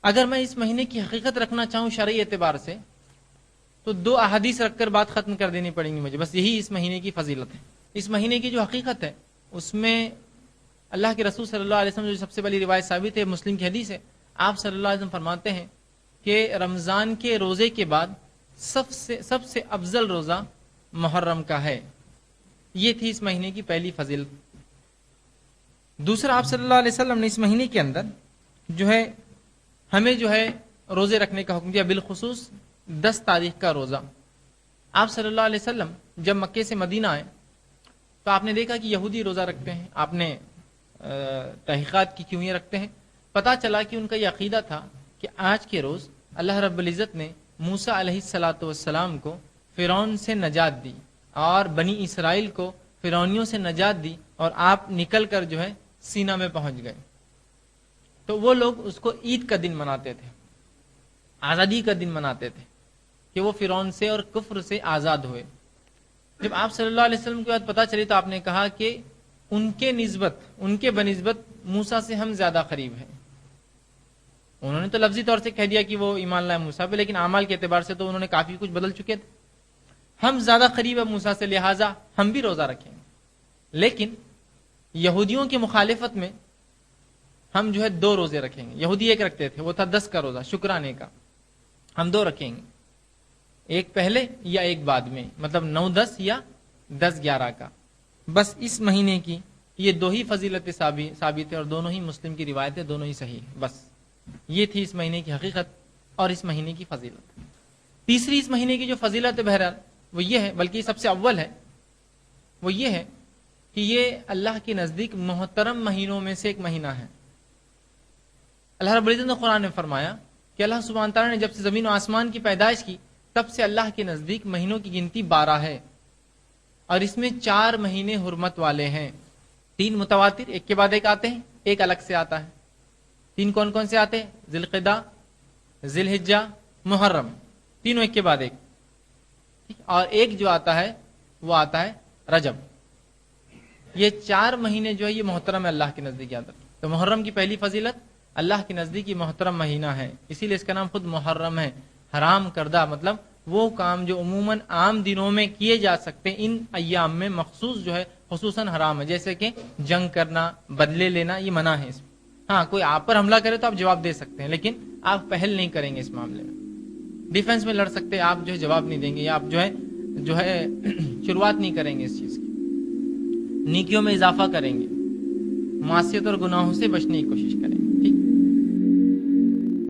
اگر میں اس مہینے کی حقیقت رکھنا چاہوں شرعی اعتبار سے تو 2 احادیث رکھ کر بات ختم کر دینی پڑیں گی مجھے، بس یہی اس مہینے کی فضیلت ہے۔ اس مہینے کی جو حقیقت ہے اس میں اللہ کے رسول صلی اللہ علیہ وسلم جو سب سے بڑی روایت ثابت ہے، مسلم کی حدیث ہے، آپ صلی اللہ علیہ وسلم فرماتے ہیں کہ رمضان کے روزے کے بعد سب سے افضل روزہ محرم کا ہے۔ یہ تھی اس مہینے کی پہلی فضیلت۔ دوسرا، آپ صلی اللہ علیہ وسلم نے اس مہینے کے اندر جو ہے ہمیں جو ہے روزے رکھنے کا حکم دیا، بالخصوص 10 تاریخ کا روزہ۔ آپ صلی اللہ علیہ وسلم جب مکے سے مدینہ آئے تو آپ نے دیکھا کہ یہودی روزہ رکھتے ہیں۔ آپ نے تحقیقات کی کیوں یہ رکھتے ہیں، پتہ چلا کہ ان کا یہ عقیدہ تھا کہ آج کے روز اللہ رب العزت نے موسیٰ علیہ السلام کو فرعون سے نجات دی اور بنی اسرائیل کو فرعونیوں سے نجات دی، اور آپ نکل کر جو ہے سینا میں پہنچ گئے۔ تو وہ لوگ اس کو عید کا دن مناتے تھے، آزادی کا دن مناتے تھے کہ وہ فرعون سے اور کفر سے آزاد ہوئے۔ جب آپ صلی اللہ علیہ وسلم کی بات پتہ چلی تو آپ نے کہا کہ ان کے بنسبت موسیٰ سے ہم زیادہ قریب ہیں۔ انہوں نے تو لفظی طور سے کہہ دیا کہ وہ ایمان لائے موسیٰ پہ، لیکن اعمال کے اعتبار سے تو انہوں نے کافی کچھ بدل چکے تھے۔ ہم زیادہ قریب ہیں موسیٰ سے، لہٰذا ہم بھی روزہ رکھیں گے۔ لیکن یہودیوں کی مخالفت میں ہم جو ہے 2 روزے رکھیں گے۔ یہودی ایک رکھتے تھے، وہ تھا 10 کا روزہ، شکرانے کا۔ ہم 2 رکھیں گے، ایک پہلے یا ایک بعد میں، مطلب 9-10 یا 10-11 کا۔ بس اس مہینے کی یہ 2 ہی فضیلتیں ثابت ہے، اور دونوں ہی مسلم کی روایتیں، دونوں ہی صحیح ہیں۔ بس یہ تھی اس مہینے کی حقیقت اور اس مہینے کی فضیلت۔ تیسری اس مہینے کی جو فضیلت ہے بہرحال وہ یہ ہے، بلکہ سب سے اول ہے، وہ یہ ہے کہ یہ اللہ کے نزدیک محترم مہینوں میں سے ایک مہینہ ہے۔ اللہ رب العزت نے قرآن میں فرمایا کہ اللہ سبحانہ تعالیٰ نے جب سے زمین و آسمان کی پیدائش کی تب سے اللہ کے نزدیک مہینوں کی گنتی 12 ہے، اور اس میں 4 مہینے حرمت والے ہیں۔ 3 متواتر ایک کے بعد ایک آتے ہیں، ایک الگ سے آتا ہے۔ 3 کون کون سے آتے ہیں؟ ذی القعدہ، ذی الحجہ، محرم، تینوں ایک کے بعد ایک، اور ایک جو آتا ہے وہ آتا ہے رجب۔ یہ 4 مہینے جو ہے یہ محترم ہے اللہ کے نزدیک یاد رکھیں۔ تو محرم کی پہلی فضیلت، اللہ کے نزدیک یہ محترم مہینہ ہے، اسی لیے اس کا نام خود محرم ہے۔ حرام کردہ مطلب وہ کام جو عموماً عام دنوں میں کیے جا سکتے ہیں، ان ایام میں مخصوص جو ہے خصوصاً حرام ہے، جیسے کہ جنگ کرنا، بدلے لینا، یہ منع ہے اس میں۔ ہاں کوئی آپ پر حملہ کرے تو آپ جواب دے سکتے ہیں، لیکن آپ پہل نہیں کریں گے اس معاملے میں۔ ڈیفنس میں لڑ سکتے ہیں، آپ جو ہے جواب نہیں دیں گے، یا آپ جو ہے شروعات نہیں کریں گے اس چیز کی۔ نیکیوں میں اضافہ کریں گے، معصیت اور گناہوں سے بچنے کی کوشش کریں۔